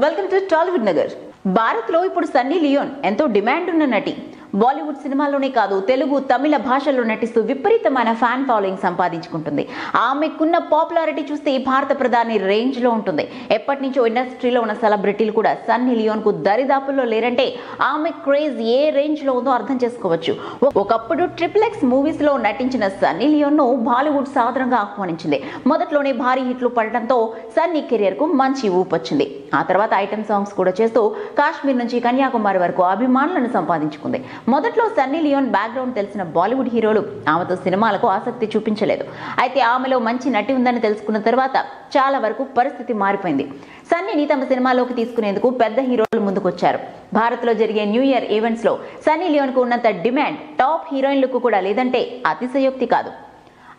Welcome to Tollywood Nagar. Bharat లో ఇప్పుడు Sunny Leone ఎంతో డిమాండ్ ఉన్న నటి. బాలీవుడ్ సినిమాల్లోనే కాదు, తెలుగు, తమిళ భాషల్లో నటిస్తూ విపరీతమైన ఫ్యాన్ ఫాలోయింగ్ సంపాదించుకుంటుంది. ఆమెకున్న పాపులారిటీ చూస్తే భారత ప్రధాని రేంజ్ లో ఉంటుంది. ఎప్పటి నుంచో ఇండస్ట్రీలో ఉన్న సెలబ్రిటీలు కూడా సన్నీ లియోన్ కు దరిదాపుల్లో లేరంటే ఆమె క్రేజ్ ఏ రేంజ్ లో ఉందో అర్థం చేసుకోవచ్చు. ఒకప్పుడు XXX మూవీస్ లో నటించిన సన్నీ లియోన్ ను బాలీవుడ్ సాదరంగా ఆహ్వానించింది. మొదట్లోనే భారీ హిట్లు పడటంతో సన్నీ కెరియర్ కు మంచి ఊపొచ్చింది. ఆ తర్వాత ఐటమ్ సాంగ్స్ కూడా చేస్తూ కాశ్మీర్ నుంచి కన్యాకుమారి వరకు అభిమానులను సంపాదించుకుంది. మొదట్లో సన్నీ లియోన్ బ్యాక్గ్రౌండ్ తెలిసిన బాలీవుడ్ హీరోలు ఆమెతో సినిమాలకు ఆసక్తి చూపించలేదు. అయితే ఆమెలో మంచి నటి ఉందని తెలుసుకున్న తర్వాత చాలా వరకు పరిస్థితి మారిపోయింది. సన్నీని తమ సినిమాలోకి తీసుకునేందుకు పెద్ద హీరోలు ముందుకొచ్చారు. భారత్ లో జరిగే న్యూ ఇయర్ ఈవెంట్స్ లో సన్నీ లియోన్ కు ఉన్నంత డిమాండ్ టాప్ హీరోయిన్లకు కూడా లేదంటే అతిశయోక్తి కాదు.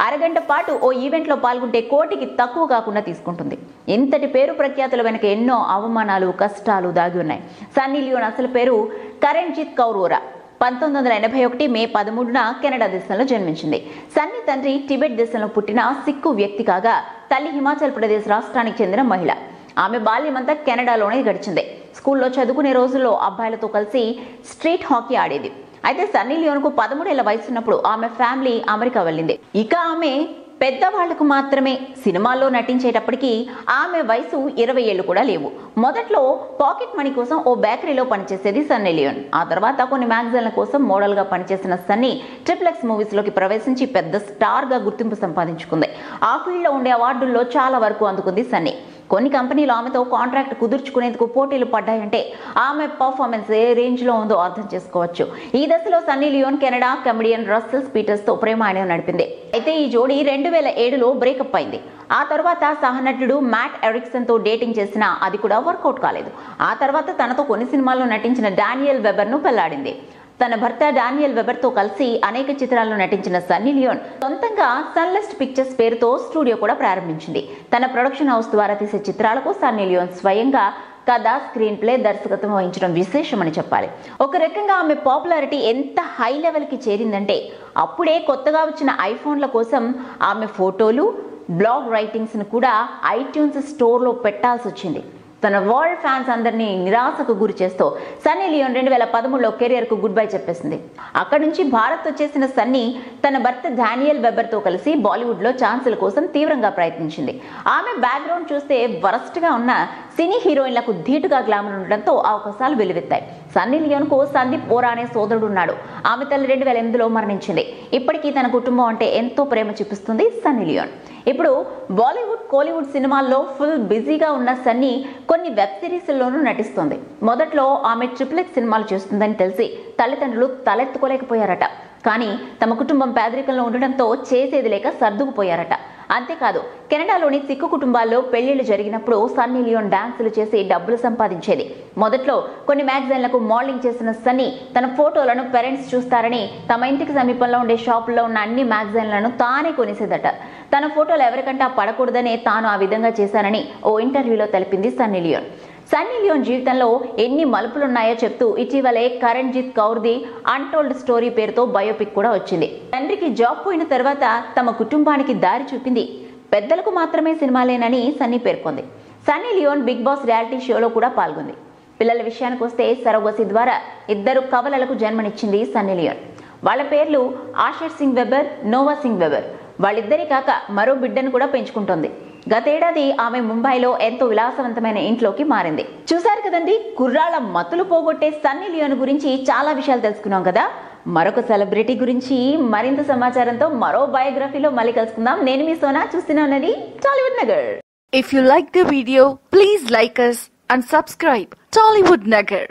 అరగంట పాటు ఓ ఈవెంట్ లో పాల్గొంటే కోటికి తక్కువ కాకుండా తీసుకుంటుంది. ఇంతటి పేరు ప్రఖ్యాతుల వెనక ఎన్నో అవమానాలు, కష్టాలు దాగి ఉన్నాయి. సన్నీ లియోన్ అసలు పేరు కరణ్జిత్ కౌర్ వోరా. 1981 మే 13న కెనడా దేశంలో జన్మించింది. సన్నీ తండ్రి టిబెట్ దేశంలో పుట్టిన సిక్కు వ్యక్తి కాగా, తల్లి హిమాచల్ ప్రదేశ్ రాష్ట్రానికి చెందిన మహిళ. ఆమె బాల్యమంతా కెనడాలోనే గడిచింది. స్కూల్లో చదువుకునే రోజుల్లో అబ్బాయిలతో కలిసి స్ట్రీట్ హాకీ ఆడేది. అయితే సన్నీ లియోన్ కు 13 ఏళ్ల వయసున్నప్పుడు ఆమె ఫ్యామిలీ అమెరికా వెళ్ళింది. ఇక ఆమె పెద్దవాళ్లకు మాత్రమే సినిమాల్లో నటించేటప్పటికీ ఆమె వయసు 20 ఏళ్లు కూడా లేవు. మొదట్లో పాకెట్ మనీ కోసం ఓ బేకరీలో పనిచేసేది సన్నీ లియోన్. ఆ తర్వాత కొన్ని మ్యాగజైన్ల కోసం మోడల్ గా పనిచేసిన సన్నీ XXX మూవీస్ లోకి ప్రవేశించి పెద్ద స్టార్ గా గుర్తింపు సంపాదించుకుంది. ఆ ఫీల్డ్ లో ఉండే అవార్డుల్లో చాలా వరకు అందుకుంది సన్నీ. కొన్ని కంపెనీలు ఆమెతో కాంట్రాక్ట్ కుదుర్చుకునేందుకు పోటీలు పడ్డాయంటే ఆమె పర్ఫార్మెన్స్ ఏ రేంజ్ లో ఉందో అర్థం చేసుకోవచ్చు. ఈ దశలో Sunny Leone Canada comedian Russell Peters తో ప్రేమాయణం నడిపింది. అయితే ఈ జోడీ 2007లో బ్రేకప్ అయింది. ఆ తర్వాత సహనటుడు మ్యాట్ ఎరిక్సన్ తో డేటింగ్ చేసినా అది కూడా వర్కౌట్ కాలేదు. ఆ తర్వాత తనతో కొన్ని సినిమాల్లో నటించిన డానియల్ వెబర్ ను పెళ్లాడింది. తన భర్త డానియల్ వెబర్ తో కలిసి అనేక చిత్రాల్లో నటించిన సన్నీ లియోన్ సొంతంగా సన్లెస్ట్ పిక్చర్స్ పేరుతో స్టూడియో కూడా ప్రారంభించింది. తన ప్రొడక్షన్ హౌస్ ద్వారా తీసే చిత్రాలకు సన్నీ లియోన్ స్వయంగా కథ, స్క్రీన్ ప్లే, దర్శకత్వం వహించడం విశేషమని చెప్పాలి. ఒక రకంగా ఆమె పాపులారిటీ ఎంత హై లెవెల్ కి చేరిందంటే అప్పుడే కొత్తగా వచ్చిన ఐఫోన్ల కోసం ఆమె ఫోటోలు, బ్లాగ్ రైటింగ్స్ ను కూడా ఐట్యూన్స్ స్టోర్ లో పెట్టాల్సి వచ్చింది. తన వరల్డ్ ఫ్యాన్స్ అందరినీ నిరాశకు గురి చేస్తూ సన్నీ లియోన్ 2013లో కెరియర్ కు గుడ్ బై చెప్పేసింది. అక్కడి నుంచి భారత్ వచ్చేసిన సన్నీ తన భర్త డానియల్ వెబర్ తో కలిసి బాలీవుడ్ లో ఛాన్సుల కోసం తీవ్రంగా ప్రయత్నించింది. ఆమె బ్యాక్గ్రౌండ్ చూస్తే వరస్ట్ గా ఉన్న సినీ హీరోయిన్లకు ధీటుగా గ్లామర్ ఉండడంతో అవకాశాలు వెలువెత్తాయి. సన్నీ లియోన్ కు సందీప్ ఓరా అనే సోదరుడు ఉన్నాడు. ఆమె తల్లి 2008లో మరణించింది. ఇప్పటికీ తన కుటుంబం అంటే ఎంతో ప్రేమ చూపిస్తుంది సన్నీ లియోన్. ఇప్పుడు బాలీవుడ్, కోలీవుడ్ సినిమాల్లో ఫుల్ బిజీగా ఉన్న సన్నీ కొన్ని వెబ్ సిరీస్ లోనూ నటిస్తుంది. మొదట్లో ఆమె XXX సినిమాలు చేస్తుందని తెలిసి తల్లిదండ్రులు తలెత్తుకోలేకపోయారట. కానీ తమ కుటుంబం పేదరికంలో ఉండడంతో చేసేది లేక సర్దుకుపోయారట. అంతేకాదు, కెనడాలోని సిక్కు కుటుంబాల్లో పెళ్లిళ్లు జరిగినప్పుడు సన్నీ లియోన్ డాన్సులు చేసి డబ్బులు సంపాదించేది. మొదట్లో కొన్ని మ్యాగజైన్లకు మోడలింగ్ చేసిన సన్నీ తన ఫోటోలను పేరెంట్స్ చూస్తారని తమ ఇంటికి సమీపంలో ఉండే షాపుల్లో ఉన్న అన్ని మ్యాగజైన్లను తానే కొనేసేదట. తన ఫోటోలు ఎవరికంటా పడకూడదనే తాను ఆ విధంగా చేశానని ఓ ఇంటర్వ్యూలో తెలిపింది సన్నీ లియోన్. సన్నీ లియోన్ జీవితంలో ఎన్ని మలుపులున్నాయో చెప్తూ ఇటీవలే కరణ్జిత్ కౌర్ది అన్టోల్డ్ స్టోరీ పేరుతో బయోపిక్ కూడా వచ్చింది. తండ్రికి జాబ్ పోయిన తర్వాత తమ కుటుంబానికి దారి చూపింది పెద్దలకు మాత్రమే సినిమాలేనని సన్నీ పేర్కొంది. Sunny Leone Bigg Boss reality షోలో కూడా పాల్గొంది. పిల్లల విషయానికి వస్తే సరోగసి ద్వారా 2 కవలలకు జన్మనిచ్చింది సన్నీ లియోన్. వాళ్ళ పేర్లు Asher Singh Weber, Noah Singh Weber. వాళ్ళిద్దరి కాక మరో బిడ్డను కూడా పెంచుకుంటోంది. గతేడాది ఆమె ముంబైలో ఎంతో విలాసవంతమైన ఇంట్లోకి మారింది. చూశారు కదండి, కుర్రాళ్ళ మతులు పోగొట్టే సన్నీ లియోన్ గురించి చాలా విషయాలు తెలుసుకున్నాం కదా. మరొక సెలబ్రిటీ గురించి మరింత సమాచారంతో మరో బయోగ్రఫీలో మళ్ళీ కలుసుకుందాం. నేను మీ సోనా, చూస్తూనే ఉన్నది Tollywood Nagar. If you like the video, please like us and subscribe Tollywood Nagar.